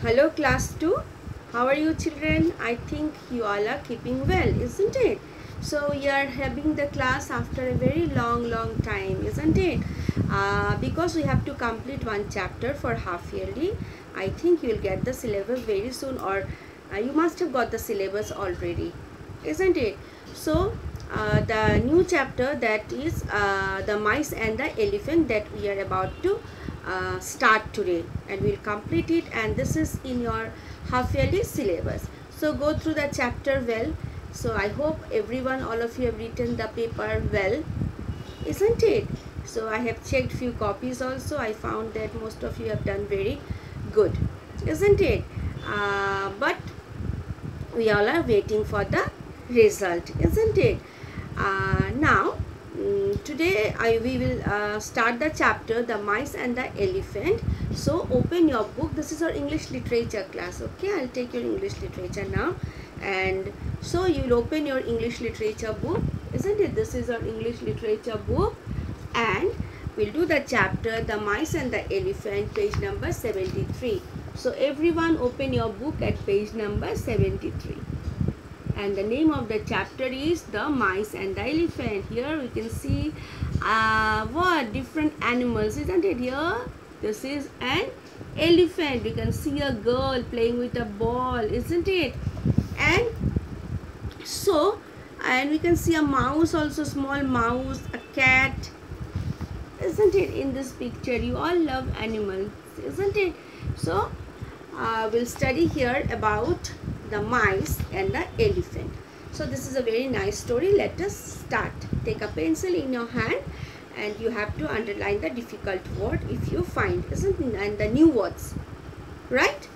Hello class 2. How are you children? I think you all are keeping well, isn't it? So we are having the class after a very long time, isn't it? Because we have to complete one chapter for half yearly. I think you will get the syllabus very soon, or you must have got the syllabus already, isn't it? So the new chapter, that is the mice and the elephant, that we are about to start today, and we'll complete it, and this is in your half yearly syllabus. So go through the chapter well. So I hope everyone, all of you, have written the paper well, isn't it? So I have checked few copies also. I found that most of you have done very good, isn't it? But we all are waiting for the result, isn't it? Now today we will start the chapter the mice and the elephant. So open your book. This is our English literature class. Okay, I'll take your English literature now, and so you'll open your English literature book, isn't it? This is our English literature book, and we'll do the chapter the mice and the elephant, page number 73. So everyone open your book at page number 73. And the name of the chapter is the mice and the elephant. Here we can see what different animals, isn't it? Here this is an elephant. We can see a girl playing with a ball, isn't it? And so, and we can see a mouse also, small mouse, a cat, isn't it? In this picture, you all love animals, isn't it? So we'll study here about the mice and the elephant. So this is a very nice story. Let us start. Take a pencil in your hand, and you have to underline the difficult word if you find, isn't it? And the new words, right?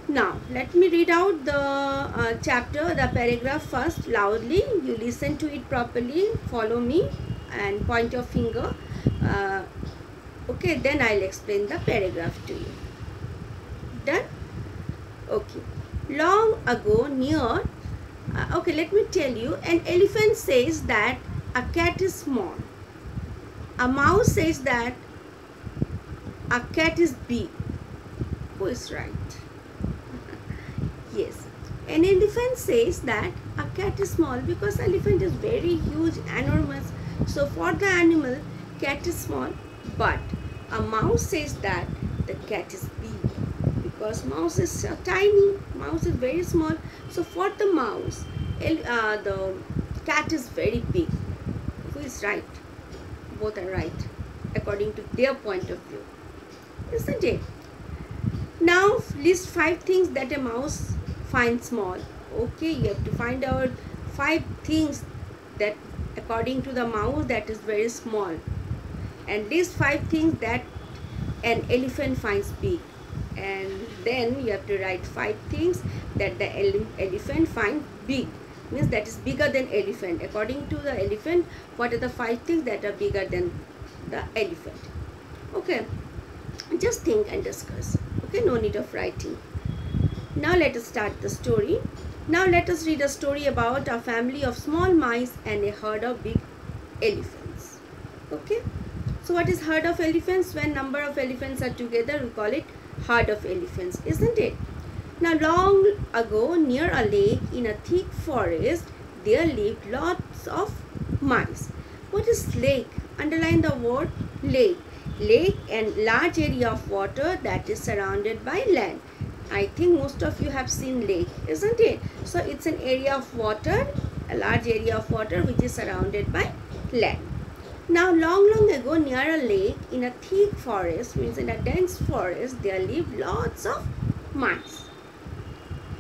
Now let me read out the chapter, the paragraph first loudly. You listen to it properly, follow me and point your finger. Okay, then I'll explain the paragraph to you. Done? Okay. Long ago, near okay, let me tell you, an elephant says that a cat is small. A mouse says that a cat is big. Who is right? Yes, an elephant says that a cat is small because elephant is very huge, enormous. So for the animal, cat is small, but a mouse says that the cat is big because mouse is tiny, mouse is very small. So for the mouse, the cat is very big. Who is right? Both are right according to their point of view, isn't it? Now list 5 things that a mouse finds small. Okay, you have to find out 5 things that according to the mouse that is very small, and list 5 things that an elephant finds big. And then you have to write 5 things that the elephant finds big, means that is bigger than elephant. According to the elephant, what are the 5 things that are bigger than the elephant? Okay, just think and discuss. Okay, no need of writing. Now let us start the story. Now let us read a story about a family of small mice and a herd of big elephants. Okay, so what is herd of elephants? When number of elephants are together, we call it herd of elephants, isn't it? Now long ago, near a lake in a thick forest, there lived lots of mice. What is lake? Underline the word lake. Lake and large area of water that is surrounded by land. I think most of you have seen lake, isn't it? So it's an area of water, a large area of water which is surrounded by land. Now long ago, near a lake in a thick forest, means in a dense forest, there lived lots of mice.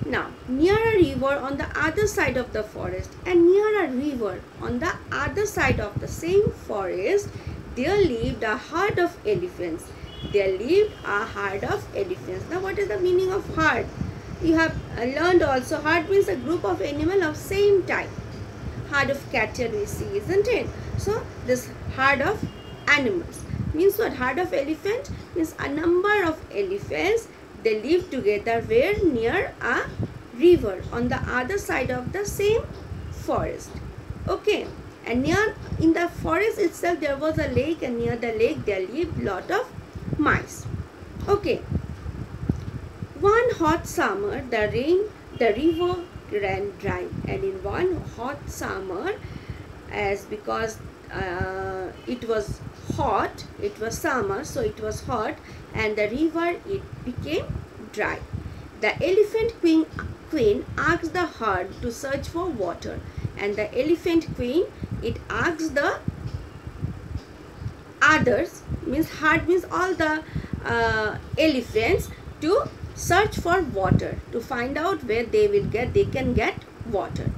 Now near a river on the other side of the forest, and near a river on the other side of the same forest, there lived a herd of elephants. There lived a herd of elephants. Now what is the meaning of herd? You have learned also, herd means a group of animals of same type. Herd of cattle we see, isn't it? So this herd of animals means what? Herd of elephant means a number of elephants. They live together where? Near a river on the other side of the same forest. Okay, and near in the forest itself there was a lake, and near the lake there lived lot of mice. Okay, hot summer, the river ran dry. And in one hot summer, as because it was hot, it was summer, so it was hot, and the river, it became dry. The elephant queen asked the herd to search for water, and the elephant queen, it asked the others, means herd means all the elephants, to search for water, to find out where they can get water.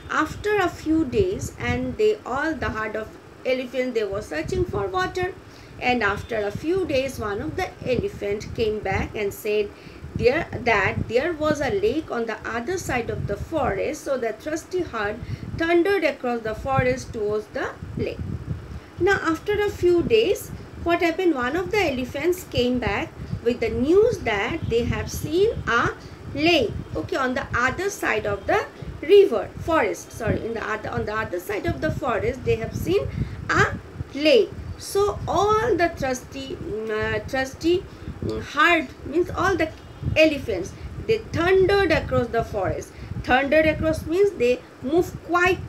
After a few days, and the herd of elephants, they were searching for water, and after a few days, one of the elephant came back and said there was a lake on the other side of the forest. So the trusty herd thundered across the forest towards the lake. Now after a few days, what happened? One of the elephants came back with the news that they have seen a lake, okay, on the other side of the forest, on the other side of the forest, they have seen a lake. So all the trusty herd, means all the elephants, they thundered across the forest. Thundered across means they move quite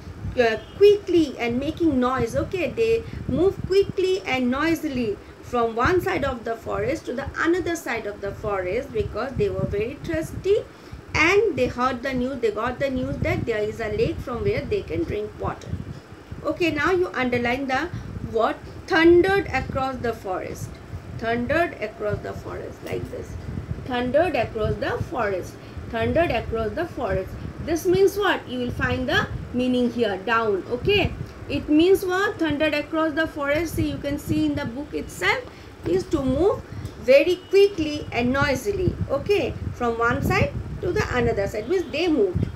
quickly and making noise, okay, they move quickly and noisily from one side of the forest to the another side of the forest, because they were very thirsty, and they got the news that there is a lake from where they can drink water. Okay, now you underline the word thundered across the forest. Thundered across the forest, like this. Thundered across the forest. Thundered across the forest. This means what? You will find the meaning here down. Okay, it means what? Thundered across the forest. See, you can see in the book itself, is to move very quickly and noisily, okay, from one side to the another side, means they moved,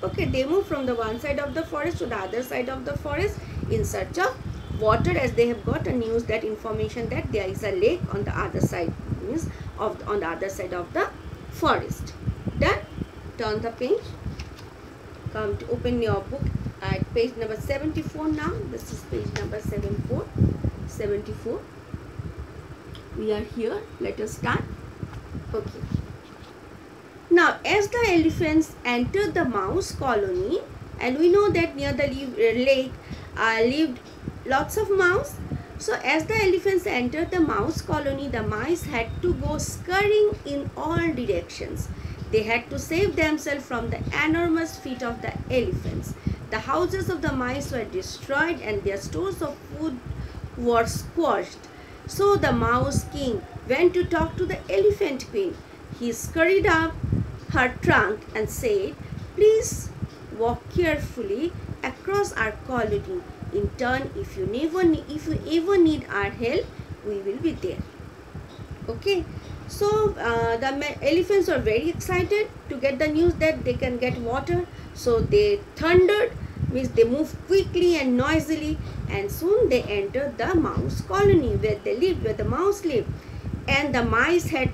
okay, they moved from the one side of the forest to the other side of the forest in search of water, as they have got a news, that information that there is a lake on the other side, means on the other side of the forest. Done? Turn the page. Come to open your book at page number 74 now. This is page number 74. We are here. Let us start. Okay. Now, as the elephants entered the mouse colony, and we know that near the lake lived lots of mice. So, as the elephants entered the mouse colony, the mice had to go scurrying in all directions. They had to save themselves from the enormous feet of the elephants. The houses of the mice were destroyed, and their stores of food were squashed. So the mouse king went to talk to the elephant queen. He scurried up her trunk and said, "Please walk carefully across our colony. In turn, if you ever need our help, we will be there." Okay. So the elephants were very excited to get the news that they can get water. So they thundered, means they moved quickly and noisily, and soon they entered the mouse colony where they lived, where the mouse lived. And the mice had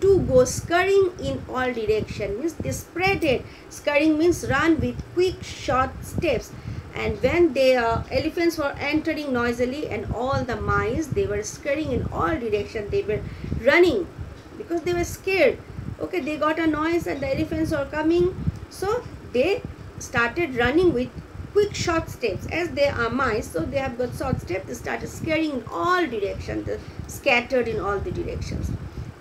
to go scurrying in all directions, means they spreaded. Scurrying means run with quick short steps. And when the elephants were entering noisily, and all the mice, they were scurrying in all directions, they were running because they were scared. Okay, they got a noise and the elephants were coming, so they started running with quick short steps. As they are mice, so they have got short steps. They started scurrying in all directions, scattered in all the directions.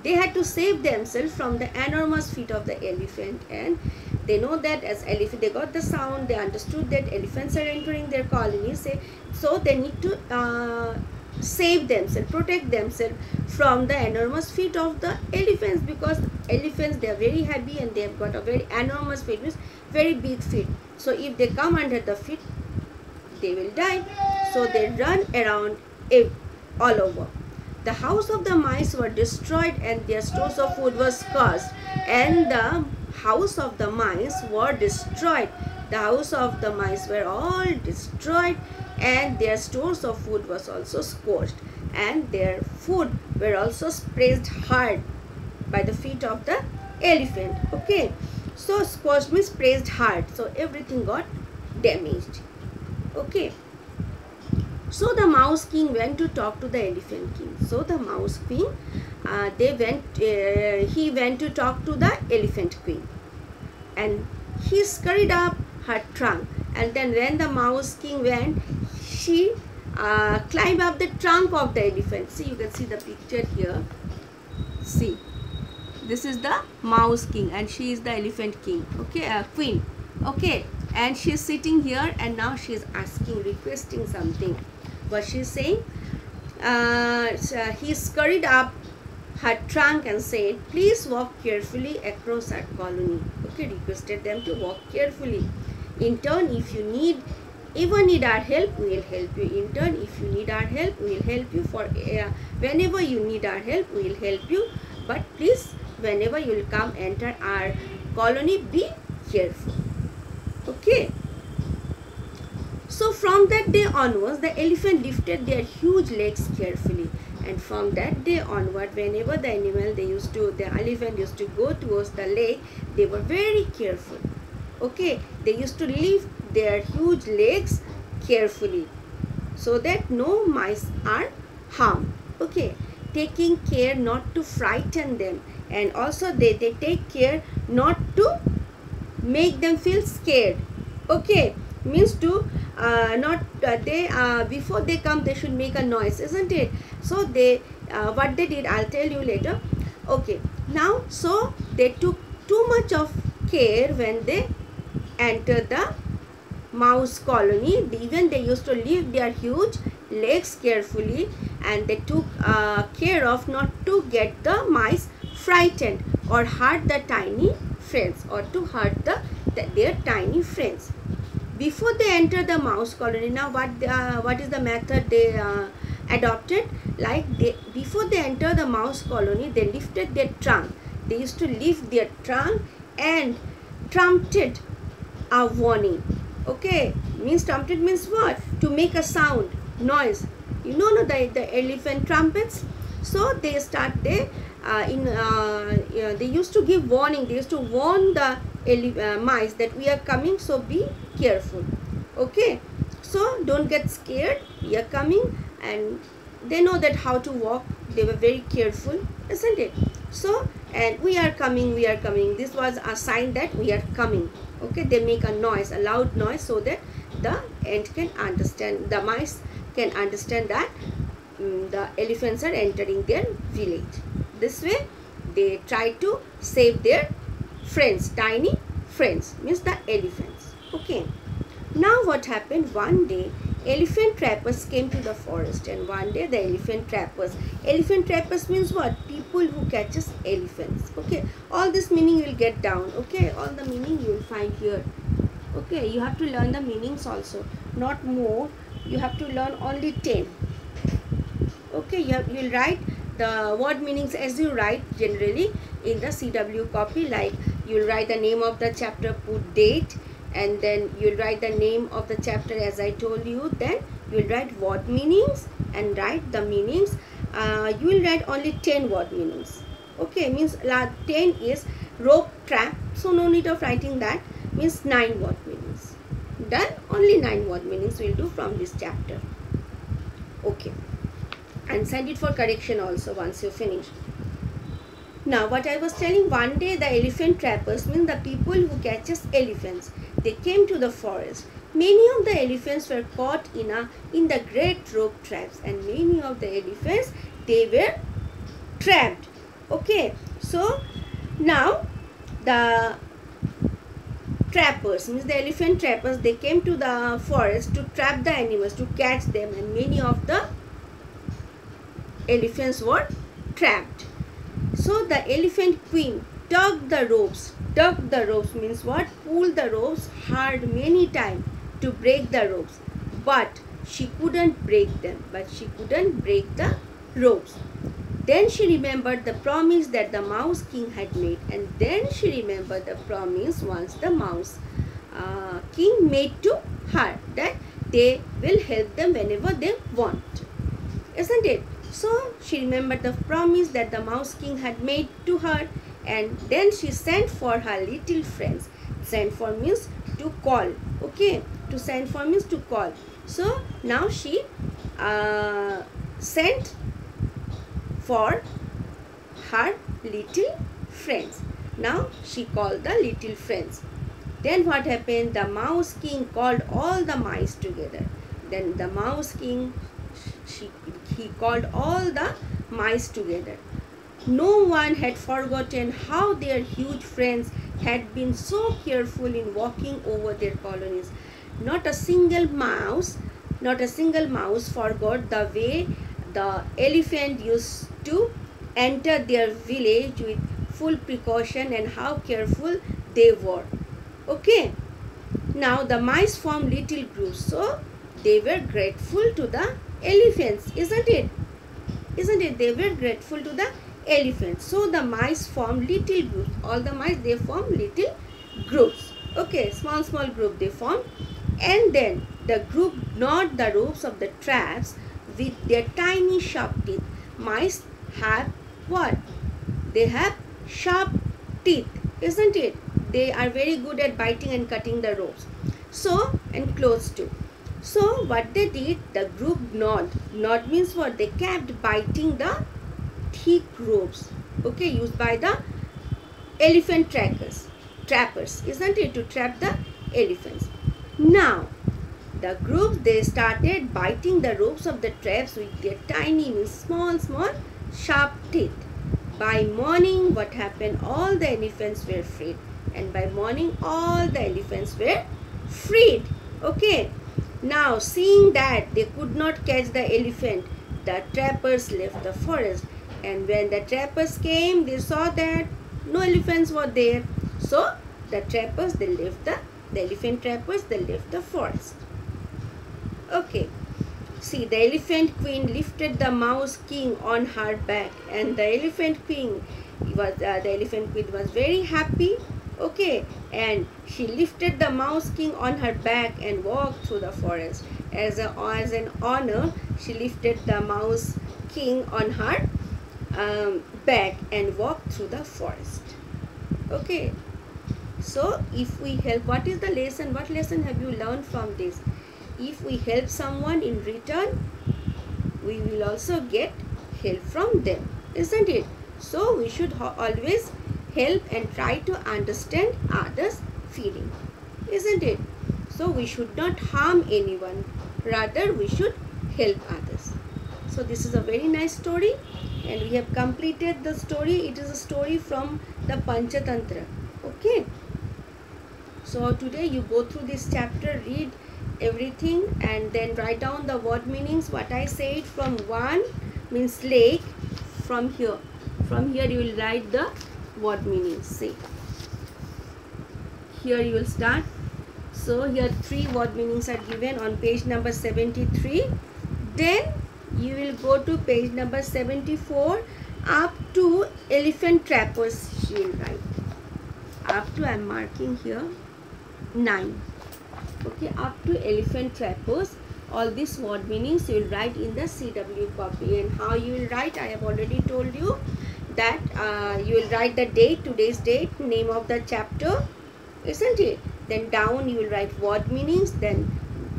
They had to save themselves from the enormous feet of the elephant, and they know that as elephant, they got the sound, they understood that elephants are entering their colonies, so they need to save themselves, protect themselves from the enormous feet of the elephants, because elephants, they are very heavy and they have got a very enormous feet, means very big feet. So if they come under the feet, they will die. So they run around all over. The house of the mice were destroyed, and their stores of food was cursed. And the house of the mice were destroyed. The house of the mice were all destroyed, and their stores of food was also scorched, and their food were also pressed hard by the feet of the elephant. Okay, so scorched means pressed hard, so everything got damaged. Okay, so the mouse king went to talk to the elephant king. So the mouse king he went to talk to the elephant queen, and he scurried up her trunk. And then when the mouse king went, she climbed up the trunk of the elephant. See, you can see the picture here. See, this is the mouse king and she is the elephant king, okay, queen, okay, and she is sitting here, and now she is asking, requesting something. What she is saying, he scurried up her trunk and said, please walk carefully across our colony. Okay, requested them to walk carefully. In turn, if you need our help, we will help you. In turn, if you need our help, we will help you. For whenever you need our help, we will help you. But please, whenever you will come enter our colony, be careful. Okay. So from that day onwards, the elephant lifted their huge legs carefully. And from that day onward, whenever the elephant used to go towards the lake, they were very careful. Okay, they used to lift their huge legs carefully so that no mice are harmed. Okay, taking care not to frighten them, and also they take care not to make them feel scared. Okay, means to before they come, they should make a noise, isn't it? So they what they did, I'll tell you later. Okay, now so they took too much of care when they entered the mouse colony. Even they used to lift their huge legs carefully, and they took care of not to get the mice frightened or hurt the tiny friends, or to hurt their tiny friends. Before they enter the mouse colony, now what is the method they adopted? Like before they enter the mouse colony, they lifted their trunk. They used to lift their trunk and trumpeted a warning. Okay, means trumpeted means what? To make a sound, noise. You know the elephant trumpets. So they used to give warning. They used to warn the mice that we are coming, so be careful. Okay, so don't get scared, we are coming. And they know that how to walk. They were very careful, isn't it? So, and we are coming, we are coming. This was a sign that we are coming. Okay, they make a noise, a loud noise, so that the ant can understand, the mice can understand that the elephants are entering their village. This way they try to save their friends, tiny friends, means the elephants. Okay, now what happened? One day elephant trappers came to the forest, and one day the elephant trappers means what? People who catches elephants. Okay, all this meaning you will get down. Okay, all the meaning you will find here. Okay, you have to learn the meanings also, not more. You have to learn only 10. Okay, you will write the word meanings as you write generally in the CW copy. Like you will write the name of the chapter, put date, and then you will write the name of the chapter as I told you. Then you will write word meanings and write the meanings. You will write only 10 word meanings. Okay, means 10 is rope, trap, so no need of writing that. Means 9 word meanings. Done? Only 9 word meanings we will do from this chapter. Okay, and send it for correction also once you finish. Now what I was telling, one day the elephant trappers means the people who catches elephants, they came to the forest. Many of the elephants were caught in the great rope traps, and many of the elephants, they were trapped. Okay, so now the trappers means the elephant trappers, they came to the forest to trap the animals, to catch them, and many of the elephants were trapped. So the elephant queen tugged the ropes. Tugged the ropes means what? Pulled the ropes hard many times to break the ropes, but she couldn't break them. The ropes. Then she remembered the promise that the mouse king had made, and then she remembered the promise once the mouse king made to her, that they will help them whenever they want, isn't it? So she remembered the promise that the mouse king had made to her, and then she sent for her little friends. Send for means to call. Okay, to send for means to call. So now she sent for her little friends. Now she called the little friends. Then what happened? The Mouse King called all the mice together. Then the Mouse King, he called all the mice together. No one had forgotten how their huge friends had been so careful in walking over their colonies. Not a single mouse forgot the way the elephant used to enter their village with full precaution and how careful they were. Okay. Now the mice formed little groups, so they were grateful to the elephants, isn't it? Isn't it? They were grateful to the elephants. So the mice formed little groups. All the mice, they formed little groups. Okay, small group they formed. And then the group gnawed the ropes of the traps with their tiny sharp teeth. Mice have what? They have sharp teeth, isn't it? They are very good at biting and cutting the ropes. So, and clothes too. So, what they did, the group gnawed. Gnawed means what? They kept biting the thick ropes, okay, used by the elephant trappers, isn't it? To trap the elephants. Now, the group, they started biting the ropes of the traps with their tiny, small, sharp teeth. By morning, what happened? All the elephants were freed. And by morning, all the elephants were freed. Okay. Now, seeing that they could not catch the elephant, the trappers left the forest. And when the trappers came, they saw that no elephants were there. So, the trappers, they left the elephant trappers, they left the forest. Okay. See, the elephant queen lifted the Mouse King on her back, and the elephant queen was very happy. Okay, and she lifted the Mouse King on her back and walked through the forest. As an honor, she lifted the Mouse King on her back and walked through the forest. Okay, so if we help, what is the lesson? What lesson have you learned from this? If we help someone, in return, we will also get help from them, isn't it? So we should always help and try to understand others' feeling, isn't it? So we should not harm anyone, rather we should help others. So this is a very nice story, and we have completed the story. It is a story from the Panchatantra. Okay. So today you go through this chapter, read everything, and then write down the word meanings. What I said, from one means lake. From here you will write the word meanings. See, here you will start. So here 3 word meanings are given on page number 73. Then you will go to page number 74 up to elephant trappers. You will write up to, I am marking here, 9. Okay, up to elephant trappers. All these word meanings you will write in the CW copy. And how you will write, I have already told you that you will write the date, today's date, name of the chapter, isn't it? Then down you will write word meanings, then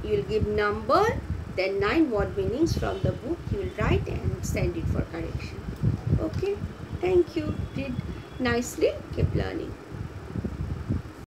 you will give number, then 9 word meanings from the book you will write and send it for correction. Okay, thank you. Read nicely, keep learning.